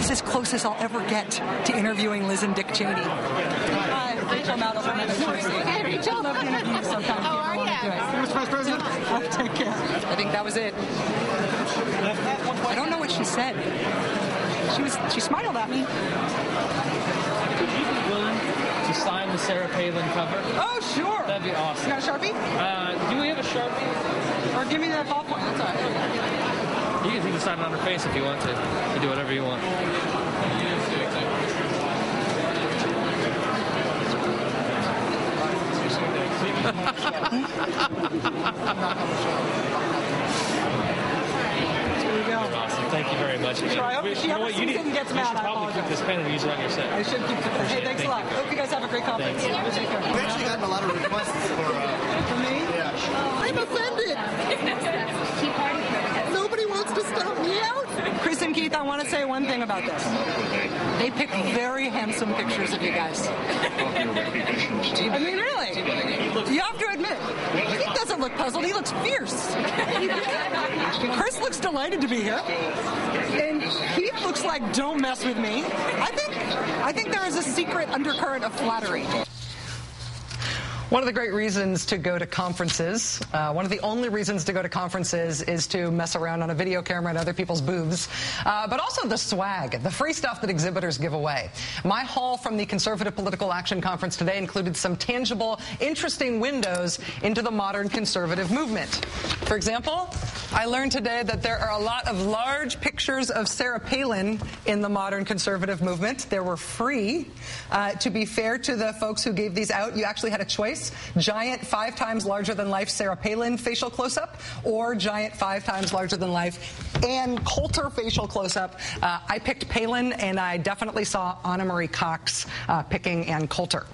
is as close as I'll ever get to interviewing Liz and Dick Cheney. Hi, Rachel Maddow from Maddow Judging. Hey, Rachel. Love the interview sometimes. How are you? Mr. Vice President. Take care. I think that was it. I don't know what she said. She smiled at me. Would you be willing to sign the Sarah Palin cover? Oh, sure. That'd be awesome. You got a Sharpie? Do we have a Sharpie? Or give me that ballpoint. That's all right. You can sign it on her face if you want to. You do whatever you want. Awesome. Thank you very much. Sure, I hope she ever sees it and gets mad. You should probably keep this pen and use it on your set. I should keep it. Hey, thanks a lot. Hope you guys have a great conference. We've actually gotten a lot of requests for me? Yeah. I'm offended. Nobody wants to stop me out. Chris and Keith, I want to say one thing about this. They pick very handsome pictures of you guys. I mean, really. You have to admit, Keith doesn't look puzzled. He looks fierce. Chris looks delighted to be here. And Keith looks like, don't mess with me. I think there is a secret undercurrent of flattery. One of the great reasons to go to conferences, one of the only reasons to go to conferences is to mess around on a video camera and other people's booths, but also the swag, the free stuff that exhibitors give away. My haul from the Conservative Political Action Conference today included some tangible, interesting windows into the modern conservative movement. For example, I learned today that there are a lot of large pictures of Sarah Palin in the modern conservative movement. They were free. To be fair to the folks who gave these out, you actually had a choice. Giant 5 times larger than life Sarah Palin facial close-up or giant 5 times larger than life Ann Coulter facial close-up. I picked Palin, and I definitely saw Anna Marie Cox picking Ann Coulter.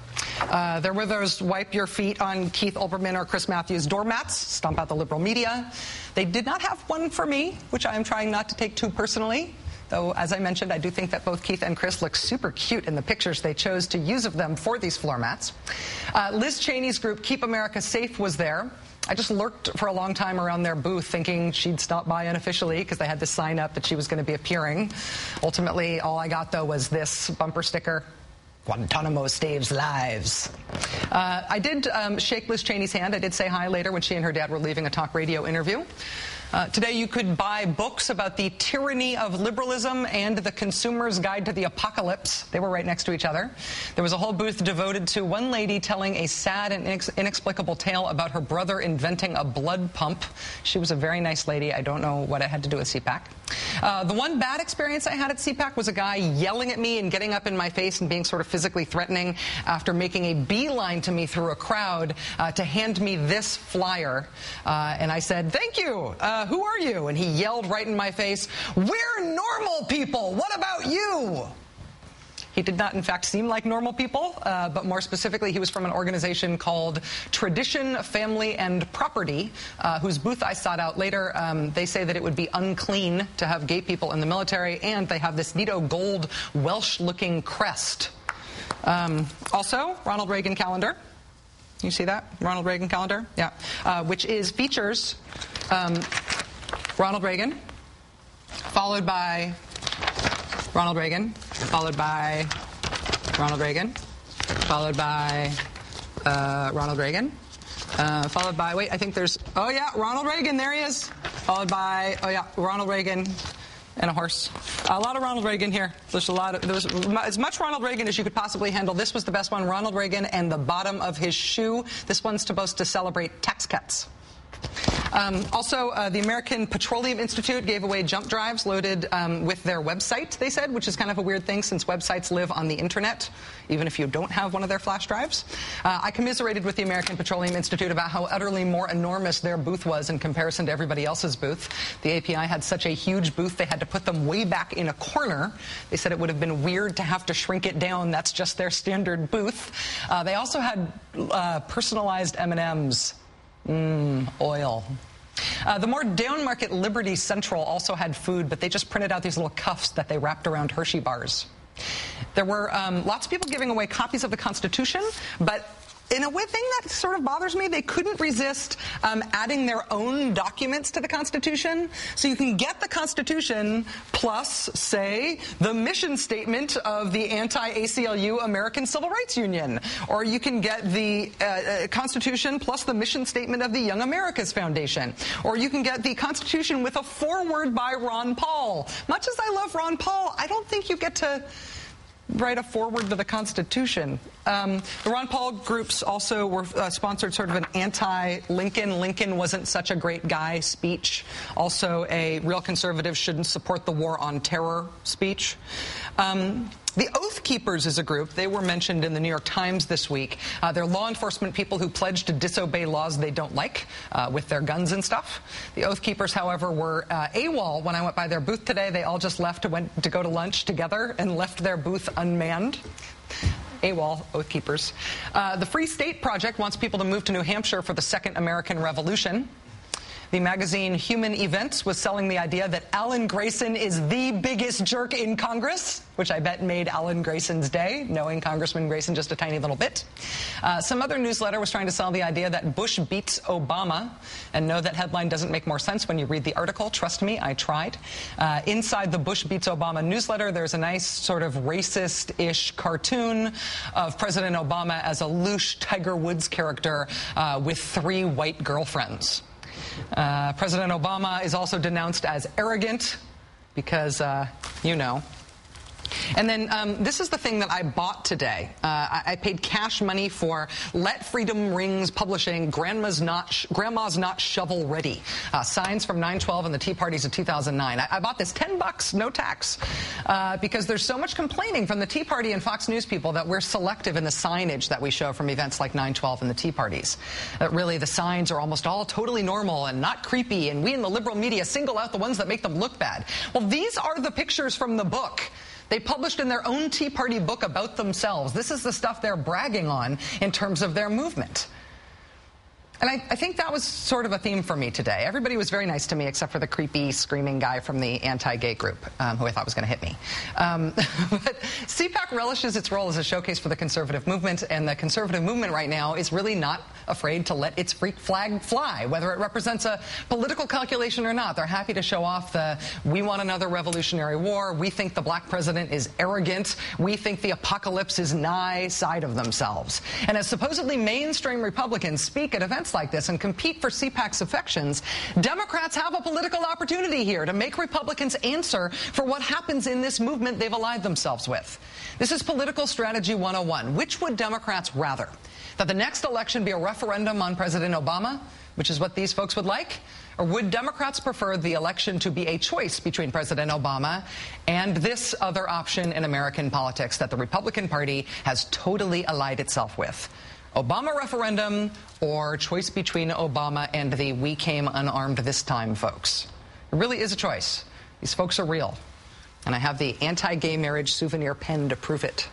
There were those wipe your feet on Keith Olbermann or Chris Matthews doormats, stomp out the liberal media. They did not have one for me, which I am trying not to take too personally. Though, as I mentioned, I do think that both Keith and Chris look super cute in the pictures they chose to use of them for these floor mats. Liz Cheney's group, Keep America Safe, was there. I just lurked for a long time around their booth thinking she'd stop by unofficially because they had this sign up that she was going to be appearing. Ultimately, all I got, though, was this bumper sticker. Guantanamo saves lives. I did shake Liz Cheney's hand. I did say hi later when she and her dad were leaving a talk radio interview. Today you could buy books about the tyranny of liberalism and the Consumer's Guide to the Apocalypse. They were right next to each other. There was a whole booth devoted to one lady telling a sad and inexplicable tale about her brother inventing a blood pump. She was a very nice lady. I don't know what it had to do with CPAC. The one bad experience I had at CPAC was a guy yelling at me and getting up in my face and being sort of physically threatening after making a beeline to me through a crowd to hand me this flyer. And I said, "Thank you. Who are you?" And he yelled right in my face, "We're normal people. What about you?" He did not, in fact, seem like normal people, but more specifically, he was from an organization called Tradition, Family, and Property, whose booth I sought out later. They say that it would be unclean to have gay people in the military, and they have this neato gold Welsh-looking crest. Also, Ronald Reagan calendar. You see that? Ronald Reagan calendar? Yeah. Which features Ronald Reagan, followed by Ronald Reagan, followed by Ronald Reagan, followed by Ronald Reagan, followed by, wait, I think there's, oh yeah, Ronald Reagan, there he is, followed by, oh yeah, Ronald Reagan and a horse. A lot of Ronald Reagan here. There was as much Ronald Reagan as you could possibly handle. This was the best one, Ronald Reagan and the bottom of his shoe. This one's supposed to celebrate tax cuts. Also, the American Petroleum Institute gave away jump drives loaded with their website, they said, which is kind of a weird thing since websites live on the internet, even if you don't have one of their flash drives. I commiserated with the American Petroleum Institute about how utterly more enormous their booth was in comparison to everybody else's booth. The API had such a huge booth, they had to put them way back in a corner. They said it would have been weird to have to shrink it down. That's just their standard booth. They also had personalized M&Ms. Oil. The more down-market Liberty Central also had food, but they just printed out these little cuffs that they wrapped around Hershey bars. There were lots of people giving away copies of the Constitution, but in a way, thing that sort of bothers me, they couldn't resist adding their own documents to the Constitution. So you can get the Constitution plus, say, the mission statement of the anti-ACLU American Civil Rights Union. Or you can get the Constitution plus the mission statement of the Young America's Foundation. Or you can get the Constitution with a foreword by Ron Paul. Much as I love Ron Paul, I don't think you get to write a foreword to the Constitution. The Ron Paul groups also were sponsored sort of an anti-Lincoln, Lincoln wasn't such a great guy speech. Also a real conservative shouldn't support the war on terror speech. The Oath Keepers is a group. They were mentioned in the New York Times this week. They're law enforcement people who pledge to disobey laws they don't like with their guns and stuff. The Oath Keepers, however, were AWOL. When I went by their booth today, they all just left went to go to lunch together and left their booth unmanned. AWOL, Oath Keepers. The Free State Project wants people to move to New Hampshire for the Second American Revolution. The magazine Human Events was selling the idea that Alan Grayson is the biggest jerk in Congress, which I bet made Alan Grayson's day, knowing Congressman Grayson just a tiny little bit. Some other newsletter was trying to sell the idea that Bush beats Obama. And no, that headline doesn't make more sense when you read the article. Trust me, I tried. Inside the Bush beats Obama newsletter, there's a nice sort of racist-ish cartoon of President Obama as a louche Tiger Woods character with 3 white girlfriends. President Obama is also denounced as arrogant because, you know. And then this is the thing that I bought today. I paid cash money for Let Freedom Rings Publishing, Grandma's Not Shovel Ready. Signs from 9/12 and the Tea Parties of 2009. I bought this $10, no tax, because there's so much complaining from the Tea Party and Fox News people that we're selective in the signage that we show from events like 9/12 and the Tea Parties. That really the signs are almost all totally normal and not creepy, and we in the liberal media single out the ones that make them look bad. Well, these are the pictures from the book. They published in their own Tea Party book about themselves. This is the stuff they're bragging on in terms of their movement. And I think that was sort of a theme for me today. Everybody was very nice to me except for the creepy, screaming guy from the anti-gay group who I thought was going to hit me. But CPAC relishes its role as a showcase for the conservative movement, and the conservative movement right now is really not afraid to let its freak flag fly, whether it represents a political calculation or not. They're happy to show off the we want another revolutionary war, we think the black president is arrogant, we think the apocalypse is nigh side of themselves. And as supposedly mainstream Republicans speak at events like this and compete for CPAC's affections, Democrats have a political opportunity here to make Republicans answer for what happens in this movement they've allied themselves with. This is Political Strategy 101. Which would Democrats rather? That the next election be a referendum on President Obama, which is what these folks would like? Or would Democrats prefer the election to be a choice between President Obama and this other option in American politics that the Republican Party has totally allied itself with? Obama referendum or choice between Obama and the we came unarmed this time folks? It really is a choice. These folks are real. And I have the anti-gay marriage souvenir pen to prove it.